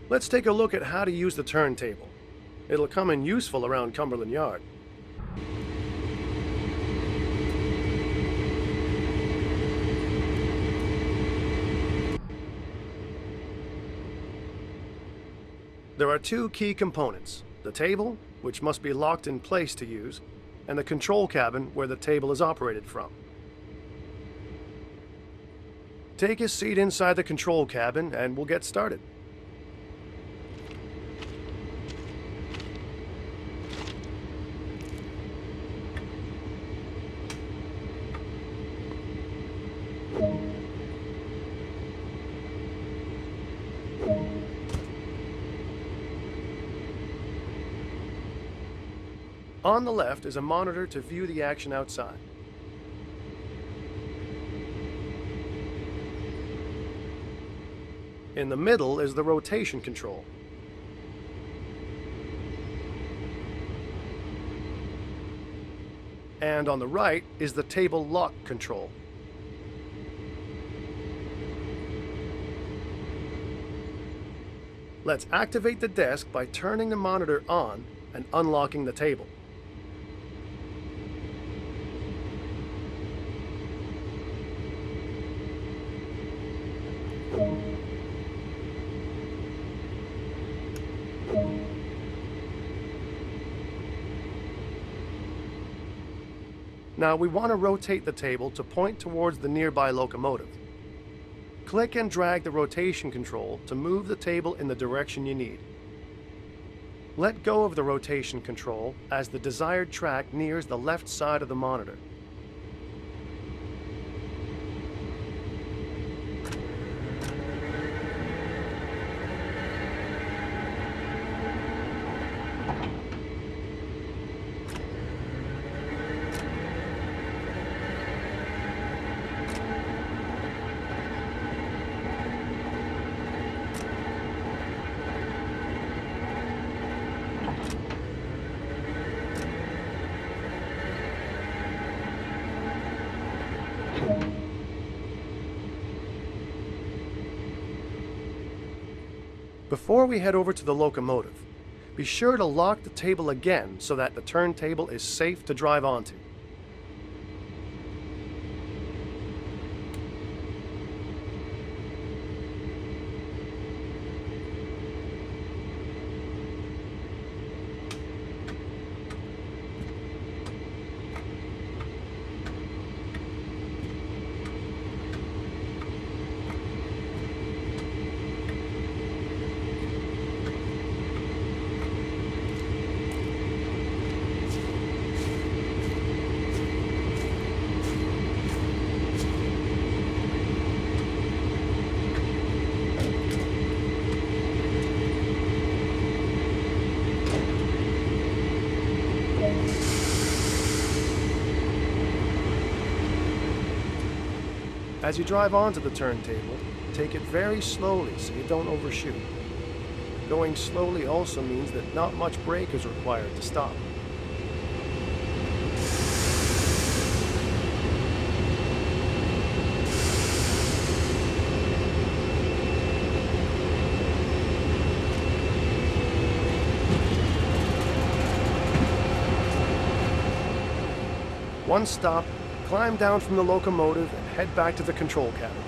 Let's take a look at how to use the turntable. It'll come in useful around Cumberland Yard. There are two key components: the table, which must be locked in place to use, and the control cabin where the table is operated from. Take a seat inside the control cabin and we'll get started. On the left is a monitor to view the action outside. In the middle is the rotation control. And on the right is the table lock control. Let's activate the desk by turning the monitor on and unlocking the table. Now we want to rotate the table to point towards the nearby locomotive. Click and drag the rotation control to move the table in the direction you need. Let go of the rotation control as the desired track nears the left side of the monitor. Before we head over to the locomotive, be sure to lock the table again so that the turntable is safe to drive onto. As you drive onto the turntable, take it very slowly so you don't overshoot. Going slowly also means that not much brake is required to stop. Once stopped, climb down from the locomotive and head back to the control cabin.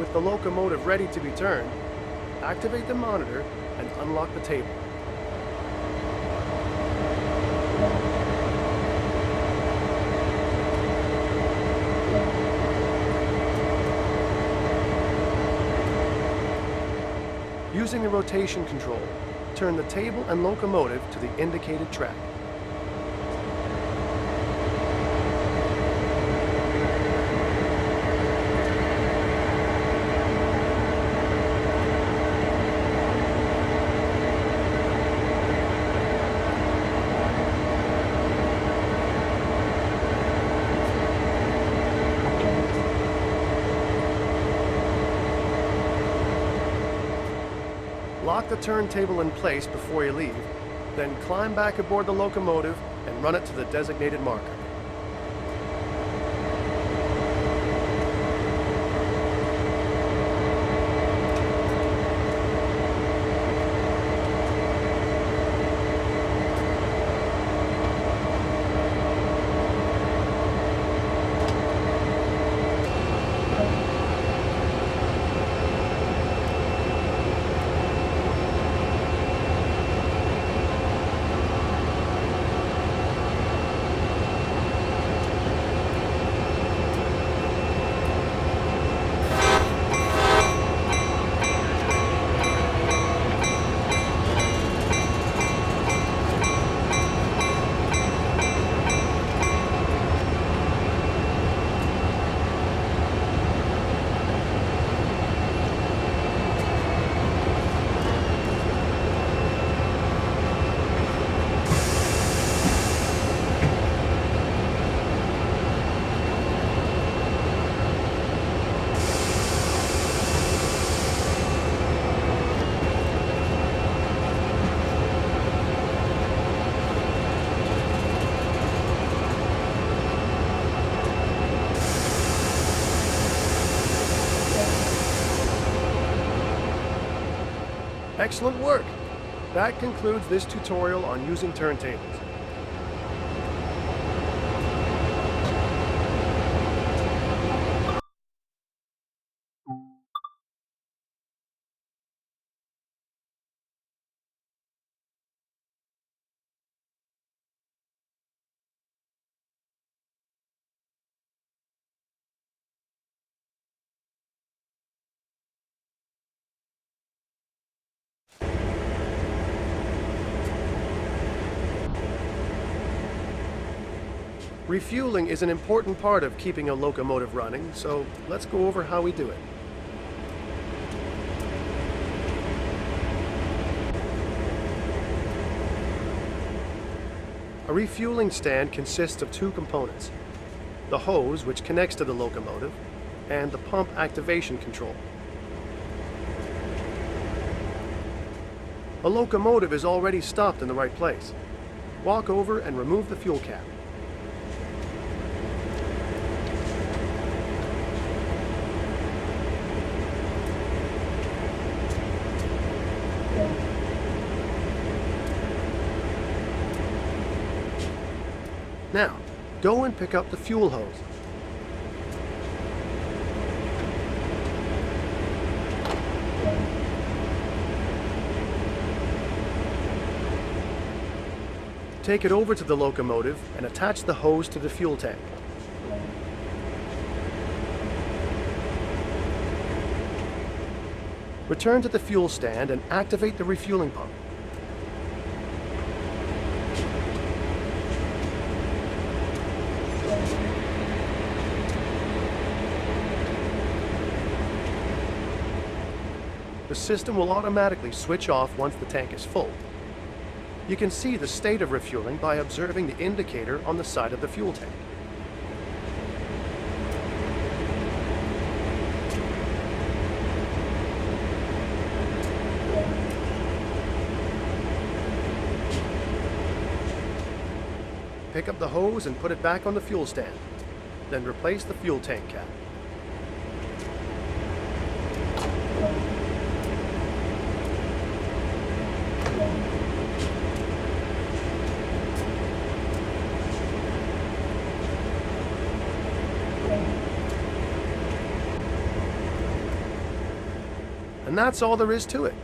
With the locomotive ready to be turned, activate the monitor and unlock the table. Using the rotation control, turn the table and locomotive to the indicated track. Lock the turntable in place before you leave, then climb back aboard the locomotive and run it to the designated marker. Excellent work! That concludes this tutorial on using turntables. Refueling is an important part of keeping a locomotive running, so let's go over how we do it. A refueling stand consists of two components: the hose, which connects to the locomotive, and the pump activation control. A locomotive is already stopped in the right place. Walk over and remove the fuel cap. Now, go and pick up the fuel hose. Take it over to the locomotive and attach the hose to the fuel tank. Return to the fuel stand and activate the refueling pump. The system will automatically switch off once the tank is full. You can see the state of refueling by observing the indicator on the side of the fuel tank. Pick up the hose and put it back on the fuel stand. Then replace the fuel tank cap. And that's all there is to it.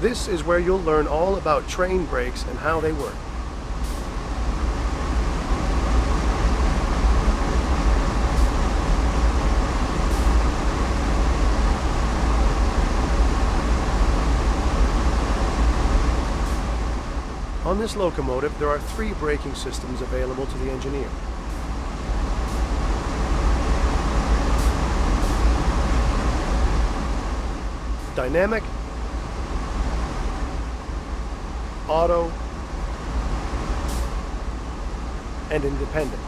This is where you'll learn all about train brakes and how they work. On this locomotive, there are 3 braking systems available to the engineer. Dynamic, auto, and independent.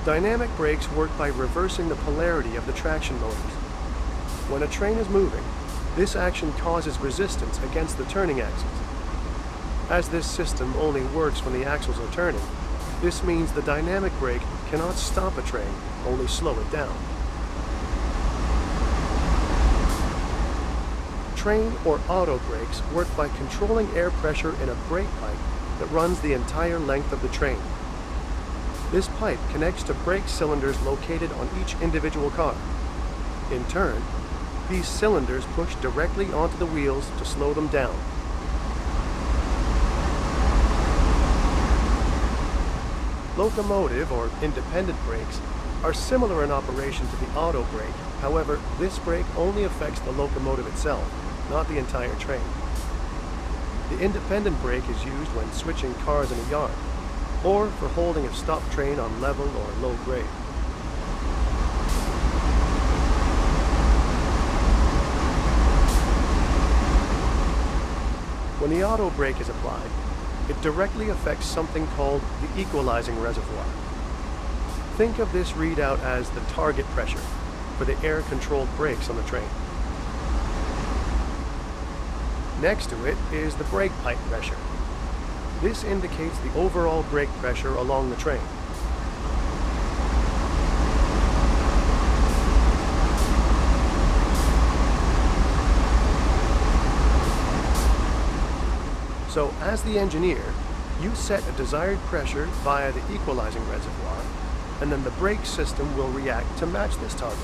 Dynamic brakes work by reversing the polarity of the traction motors. When a train is moving, this action causes resistance against the turning axles. As this system only works when the axles are turning, this means the dynamic brake cannot stop a train, only slow it down. Train or auto brakes work by controlling air pressure in a brake pipe that runs the entire length of the train. This pipe connects to brake cylinders located on each individual car. In turn, these cylinders push directly onto the wheels to slow them down. Locomotive or independent brakes are similar in operation to the auto brake. However, this brake only affects the locomotive itself, not the entire train. The independent brake is used when switching cars in a yard, or for holding a stopped train on level or low grade. When the auto brake is applied, it directly affects something called the equalizing reservoir. Think of this readout as the target pressure for the air-controlled brakes on the train. Next to it is the brake pipe pressure. This indicates the overall brake pressure along the train. So, as the engineer, you set a desired pressure via the equalizing reservoir, and then the brake system will react to match this target.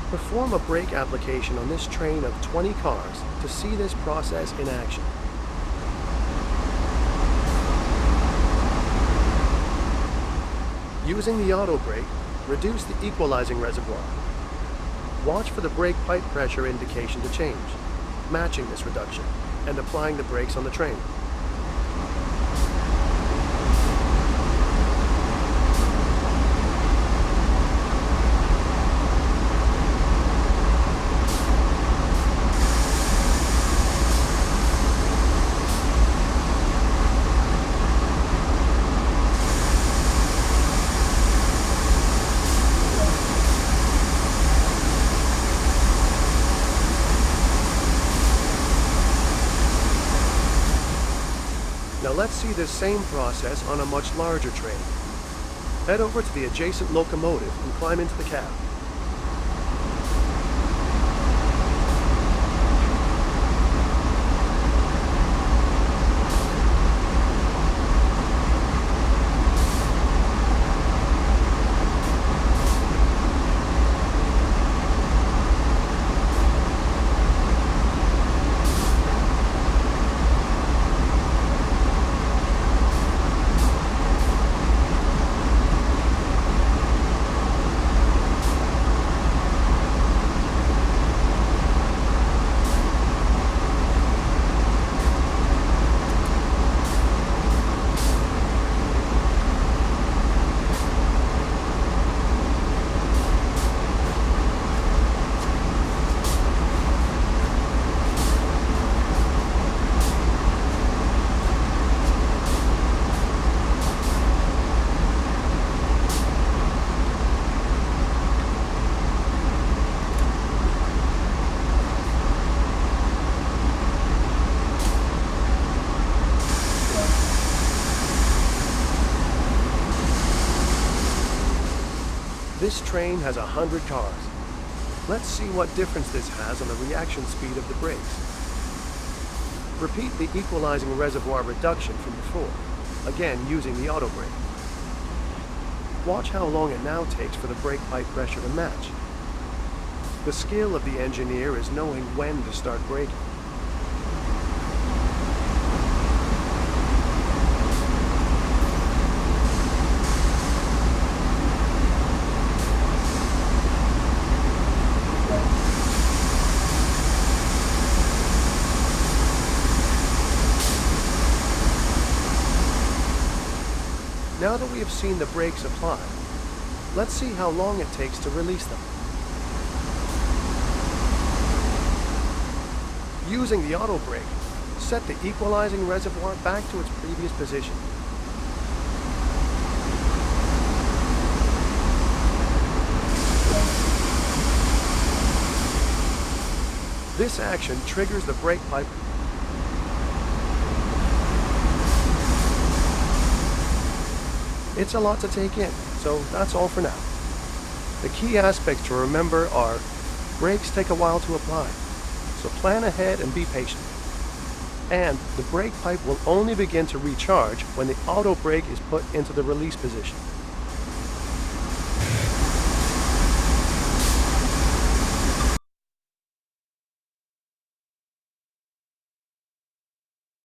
Perform a brake application on this train of 20 cars to see this process in action. Using the auto brake, reduce the equalizing reservoir. Watch for the brake pipe pressure indication to change, matching this reduction, and applying the brakes on the train. Now let's see this same process on a much larger train. Head over to the adjacent locomotive and climb into the cab. This train has 100 cars. Let's see what difference this has on the reaction speed of the brakes. Repeat the equalizing reservoir reduction from before, again using the auto brake. Watch how long it now takes for the brake pipe pressure to match. The skill of the engineer is knowing when to start braking. Now that we have seen the brakes apply, let's see how long it takes to release them. Using the auto brake, set the equalizing reservoir back to its previous position. This action triggers the brake pipe. It's a lot to take in, so that's all for now. The key aspects to remember are brakes take a while to apply, so plan ahead and be patient. And the brake pipe will only begin to recharge when the auto brake is put into the release position.